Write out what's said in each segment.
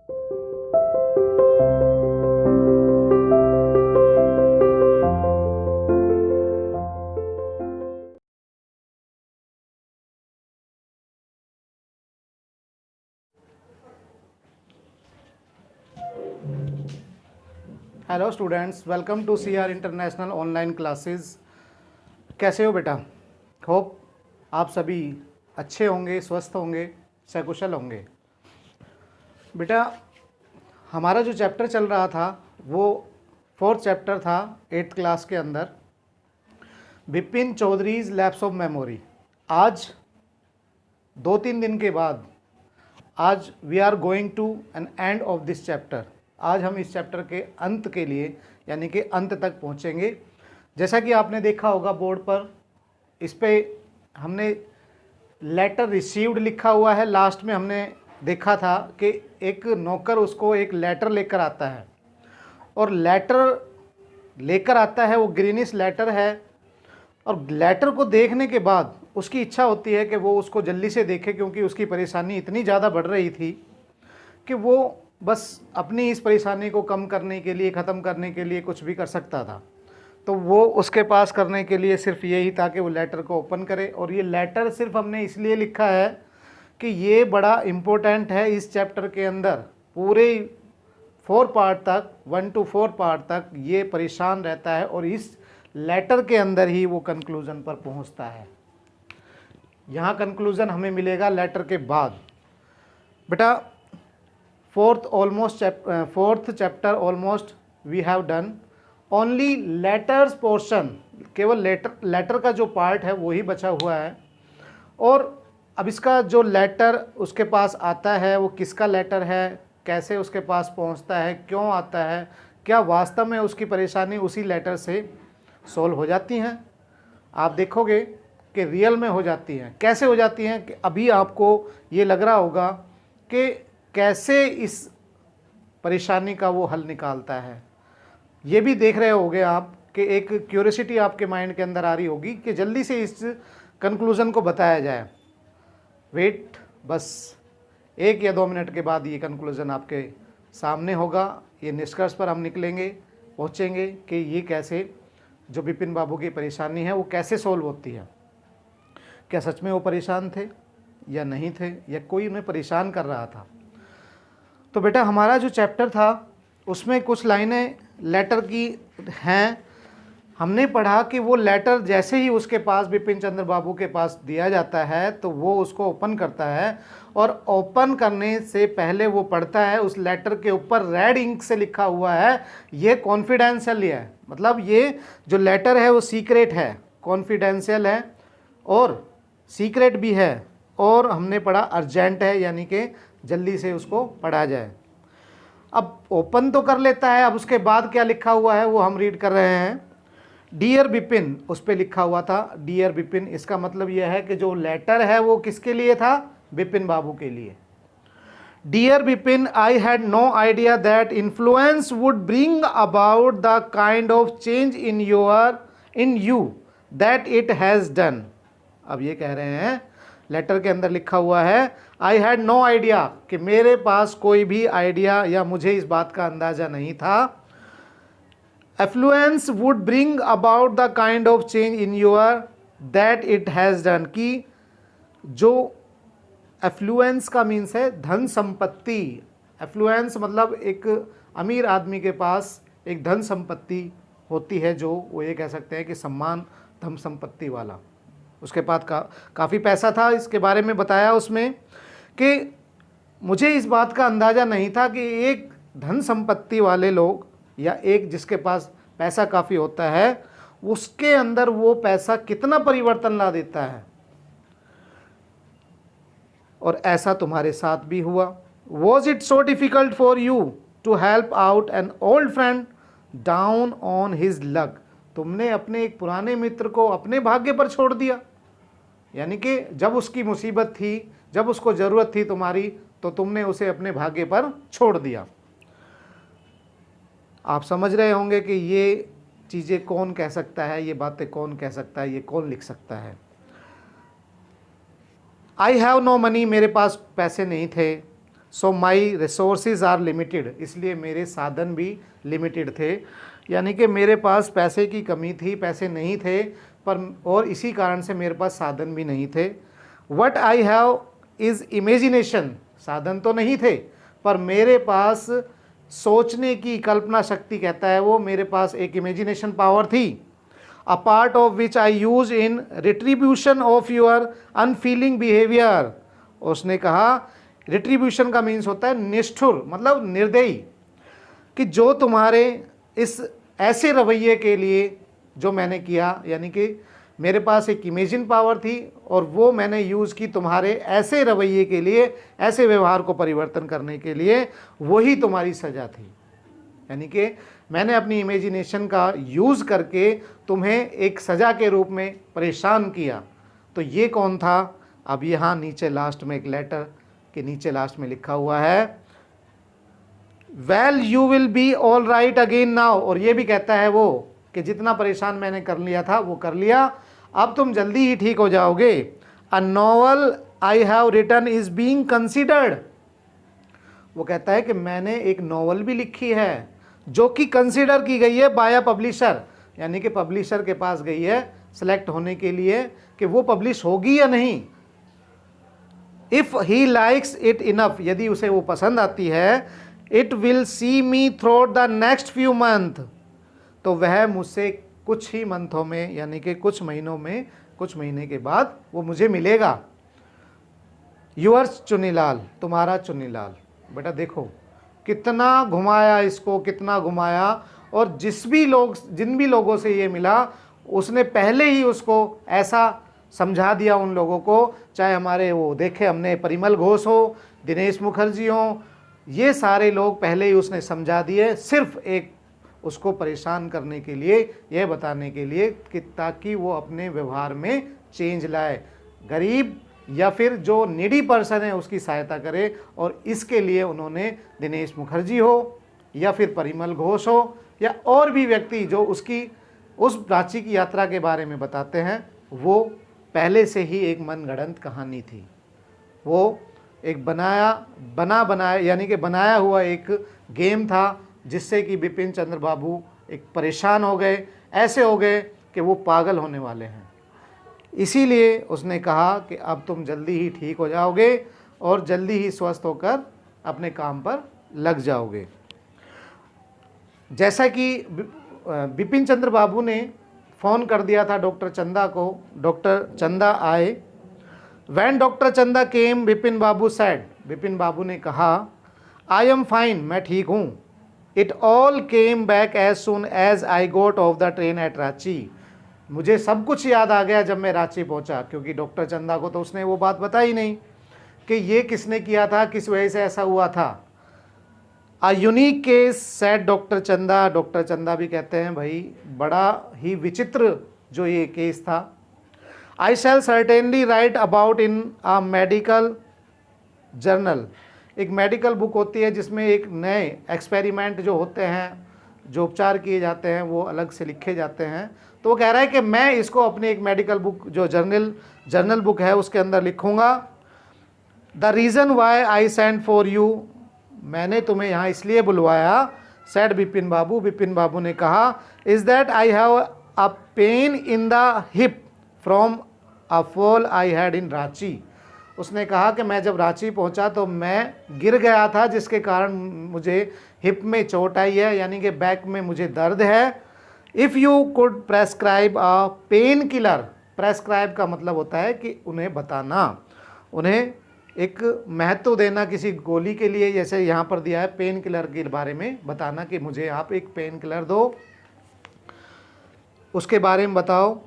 Hello students, welcome to CR international online classes. कैसे हो बेटा? होप आप सभी अच्छे होंगे, स्वस्थ होंगे, सकुशल होंगे। बेटा, हमारा जो चैप्टर चल रहा था वो 4th चैप्टर था 8th क्लास के अंदर, Bipin Chaudhuri's lapse of memory. आज 2-3 दिन के बाद आज we are going to an end of this chapter. आज हम इस चैप्टर के अंत के लिए यानी कि अंत तक पहुंचेंगे। जैसा कि आपने देखा होगा बोर्ड पर, इस पे हमने लेटर रिसीव्ड लिखा हुआ है। लास्ट में हमने देखा था कि एक नौकर उसको एक लेटर लेकर आता है और लेटर लेकर आता है, वो ग्रीनिश लेटर है, और लेटर को देखने के बाद उसकी इच्छा होती है कि वो उसको जल्दी से देखे, क्योंकि उसकी परेशानी इतनी ज़्यादा बढ़ रही थी कि वो बस अपनी इस परेशानी को कम करने के लिए, ख़त्म करने के लिए कुछ भी कर सकता था। तो वो उसके पास करने के लिए सिर्फ यही था कि वो लेटर को ओपन करे। और ये लेटर सिर्फ हमने इसलिए लिखा है कि ये बड़ा इम्पोर्टेंट है। इस चैप्टर के अंदर पूरे 4 पार्ट तक, 1 to 4 पार्ट तक ये परेशान रहता है और इस लेटर के अंदर ही वो कंक्लूज़न पर पहुंचता है। यहाँ कंक्लूज़न हमें मिलेगा लेटर के बाद। बेटा, 4th chapter almost we have done. Only letters portion, केवल लेटर का जो पार्ट है वही बचा हुआ है। और अब इसका जो लेटर उसके पास आता है वो किसका लेटर है, कैसे उसके पास पहुंचता है, क्यों आता है, क्या वास्तव में उसकी परेशानी उसी लेटर से सॉल्व हो जाती हैं। आप देखोगे कि रियल में हो जाती हैं। कैसे हो जाती हैं कि अभी आपको ये लग रहा होगा कि कैसे इस परेशानी का वो हल निकालता है। ये भी देख रहे होगे आप कि एक क्यूरियोसिटी आपके माइंड के अंदर आ रही होगी कि जल्दी से इस कंक्लूज़न को बताया जाए। वेट, बस 1 या 2 मिनट के बाद ये कंक्लूज़न आपके सामने होगा। ये निष्कर्ष पर हम निकलेंगे, पहुँचेंगे कि ये कैसे, जो बिपिन बाबू की परेशानी है वो कैसे सॉल्व होती है। क्या सच में वो परेशान थे या नहीं थे, या कोई उन्हें परेशान कर रहा था। तो बेटा, हमारा जो चैप्टर था उसमें कुछ लाइनें लेटर की हैं। हमने पढ़ा कि वो लेटर जैसे ही उसके पास, बिपिन चंद्र बाबू के पास दिया जाता है, तो वो उसको ओपन करता है और ओपन करने से पहले वो पढ़ता है। उस लेटर के ऊपर रेड इंक से लिखा हुआ है ये कॉन्फिडेंशियल है, मतलब ये जो लेटर है वो सीक्रेट है, कॉन्फिडेंशियल है और सीक्रेट भी है। और हमने पढ़ा अर्जेंट है, यानी कि जल्दी से उसको पढ़ा जाए। अब ओपन तो कर लेता है, अब उसके बाद क्या लिखा हुआ है वो हम रीड कर रहे हैं। डियर बिपिन, उस पर लिखा हुआ था डियर बिपिन। इसका मतलब यह है कि जो लेटर है वो किसके लिए था? बिपिन बाबू के लिए। Dear Bipin, I had no idea that influence would bring about the kind of change in you that it has done. अब ये कह रहे हैं, लेटर के अंदर लिखा हुआ है आई हैड नो आइडिया, कि मेरे पास कोई भी आइडिया या मुझे इस बात का अंदाज़ा नहीं था। Affluence would bring about the kind of change in your that it has done, कि जो एफ्लुएंस का मीन्स है धन संपत्ति। एफ्लुएंस मतलब एक अमीर आदमी के पास एक धन संपत्ति होती है, जो वो ये कह सकते हैं कि सम्मान, धन संपत्ति वाला। उसके पास काफ़ी पैसा था। इसके बारे में बताया उसमें कि मुझे इस बात का अंदाज़ा नहीं था कि एक धन संपत्ति वाले लोग या एक जिसके पास पैसा काफ़ी होता है उसके अंदर वो पैसा कितना परिवर्तन ला देता है। और ऐसा तुम्हारे साथ भी हुआ। Was it so difficult for you to help out an old friend down on his luck. तुमने अपने एक पुराने मित्र को अपने भाग्य पर छोड़ दिया, यानी कि जब उसकी मुसीबत थी, जब उसको ज़रूरत थी तुम्हारी, तो तुमने उसे अपने भाग्य पर छोड़ दिया। आप समझ रहे होंगे कि ये चीज़ें कौन कह सकता है, ये बातें कौन कह सकता है, ये कौन लिख सकता है। आई हैव नो मनी, मेरे पास पैसे नहीं थे। सो माई रिसोर्सेज आर लिमिटेड, इसलिए मेरे साधन भी लिमिटेड थे, यानी कि मेरे पास पैसे की कमी थी, पैसे नहीं थे, पर और इसी कारण से मेरे पास साधन भी नहीं थे। What I have is imagination, साधन तो नहीं थे पर मेरे पास सोचने की कल्पना शक्ति, कहता है वो, मेरे पास एक इमेजिनेशन पावर थी। A part of which I use in retribution of your unfailing behaviour. उसने कहा रिट्रीब्यूशन का मीन्स होता है निष्ठुर, मतलब निर्दयी, कि जो तुम्हारे इस ऐसे रवैये के लिए जो मैंने किया, यानी कि मेरे पास एक इमेजिन पावर थी और वो मैंने यूज़ की तुम्हारे ऐसे रवैये के लिए, ऐसे व्यवहार को परिवर्तन करने के लिए, वही तुम्हारी सज़ा थी। यानी कि मैंने अपनी इमेजिनेशन का यूज़ करके तुम्हें एक सज़ा के रूप में परेशान किया। तो ये कौन था? अब यहाँ नीचे लास्ट में, एक लेटर के नीचे लास्ट में लिखा हुआ है, well you will be all right again now. और ये भी कहता है वो कि जितना परेशान मैंने कर लिया था वो कर लिया, अब तुम जल्दी ही ठीक हो जाओगे। A novel I have written is being considered. वो कहता है कि मैंने एक नॉवल भी लिखी है जो कि कंसिडर की गई है बाय अ पब्लिशर, यानी कि पब्लिशर के पास गई है सेलेक्ट होने के लिए कि वो पब्लिश होगी या नहीं। If he likes it enough, यदि उसे वो पसंद आती है, it will see me through the next few month, तो वह मुझसे कुछ ही मंथों में, यानी कि कुछ महीनों में, कुछ महीने के बाद वो मुझे मिलेगा। यूअर्स चुनीलाल, तुम्हारा चुनीलाल। बेटा देखो कितना घुमाया इसको, कितना घुमाया, और जिन भी लोगों से ये मिला उसने पहले ही उसको ऐसा समझा दिया उन लोगों को, चाहे हमारे वो देखे हमने परिमल घोष हो, दिनेश मुखर्जी हो, ये सारे लोग पहले ही उसने समझा दिए, सिर्फ एक उसको परेशान करने के लिए, यह बताने के लिए कि ताकि वो अपने व्यवहार में चेंज लाए, गरीब या फिर जो नीडी पर्सन है उसकी सहायता करे। और इसके लिए उन्होंने दिनेश मुखर्जी हो या फिर परिमल घोष हो या और भी व्यक्ति जो उसकी उस रांची की यात्रा के बारे में बताते हैं, वो पहले से ही एक मनगढ़ंत कहानी थी। वो एक बनाया यानी कि बनाया हुआ एक गेम था, जिससे कि बिपिन चंद्र बाबू एक परेशान हो गए, ऐसे हो गए कि वो पागल होने वाले हैं। इसीलिए उसने कहा कि अब तुम जल्दी ही ठीक हो जाओगे और जल्दी ही स्वस्थ होकर अपने काम पर लग जाओगे। जैसा कि बिपिन चंद्र बाबू ने फ़ोन कर दिया था डॉक्टर चंदा को, डॉक्टर चंदा आए। When doctor Chanda came, Bipin Babu said, Bipin Babu ने कहा आई एम फाइन, मैं ठीक हूँ। It all came back as soon as I got off the train at Ranchi. मुझे सब कुछ याद आ गया जब मैं रांची पहुंचा, क्योंकि डॉक्टर चंदा को तो उसने वो बात बताई नहीं कि ये किसने किया था, किस वजह से ऐसा हुआ था। A unique case said doctor चंदा, डॉक्टर चंदा भी कहते हैं भाई बड़ा ही विचित्र जो ये केस था। I shall certainly write about in a medical journal, एक मेडिकल बुक होती है जिसमें एक नए एक्सपेरिमेंट जो होते हैं, जो उपचार किए जाते हैं, वो अलग से लिखे जाते हैं। तो वो कह रहा है कि मैं इसको अपनी एक मेडिकल बुक जो जर्नल बुक है उसके अंदर लिखूँगा। The reason why I send for you, मैंने तुम्हें यहाँ इसलिए बुलवाया, सेड बिपिन बाबू, बिपिन बाबू ने कहा, is that I have a pain in the hip from a fall I had in Ranchi. उसने कहा कि मैं जब रांची पहुंचा तो मैं गिर गया था, जिसके कारण मुझे हिप में चोट आई है, यानी कि बैक में मुझे दर्द है। If you could prescribe a pain killer, prescribe का मतलब होता है कि उन्हें बताना, उन्हें एक महत्व देना किसी गोली के लिए, जैसे यहाँ पर दिया है पेन किलर के बारे में बताना कि मुझे आप एक पेन किलर दो, उसके बारे में बताओ।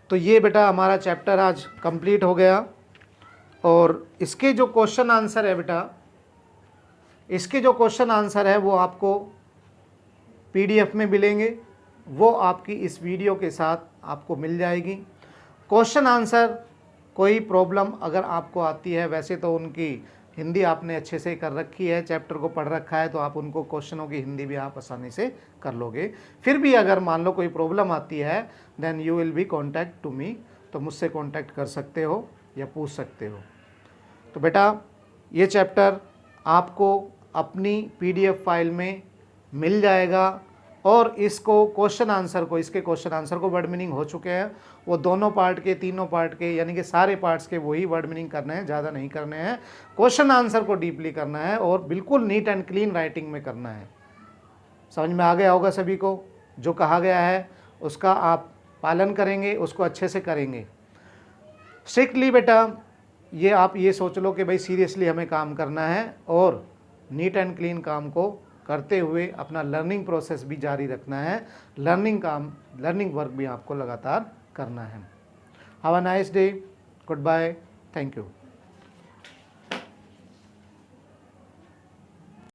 तो ये बेटा हमारा चैप्टर आज कंप्लीट हो गया। और इसके जो क्वेश्चन आंसर है बेटा, इसके जो क्वेश्चन आंसर है वो आपको पीडीएफ में मिलेंगे, वो आपकी इस वीडियो के साथ आपको मिल जाएगी। क्वेश्चन आंसर कोई प्रॉब्लम अगर आपको आती है, वैसे तो उनकी हिंदी आपने अच्छे से कर रखी है, चैप्टर को पढ़ रखा है, तो आप उनको क्वेश्चनों की हिंदी भी आप आसानी से कर लोगे। फिर भी अगर मान लो कोई प्रॉब्लम आती है, then you will be contact to me, तो मुझसे कॉन्टैक्ट कर सकते हो या पूछ सकते हो। तो बेटा ये चैप्टर आपको अपनी पीडीएफ फाइल में मिल जाएगा और इसको क्वेश्चन आंसर को, इसके क्वेश्चन आंसर को वर्ड मीनिंग हो चुके हैं, वो दोनों पार्ट के, तीनों पार्ट के, यानी कि सारे पार्ट्स के वही वर्ड मीनिंग करने हैं, ज़्यादा नहीं करने हैं। क्वेश्चन आंसर को डीपली करना है और बिल्कुल नीट एंड क्लीन राइटिंग में करना है। समझ में आ गया होगा सभी को, जो कहा गया है उसका आप पालन करेंगे, उसको अच्छे से करेंगे स्ट्रिक्टली। बेटा ये आप ये सोच लो कि भाई सीरियसली हमें काम करना है और नीट एंड क्लीन काम को करते हुए अपना लर्निंग प्रोसेस भी जारी रखना है, लर्निंग वर्क भी आपको लगातार करना है। Have a nice day, goodbye, thank you.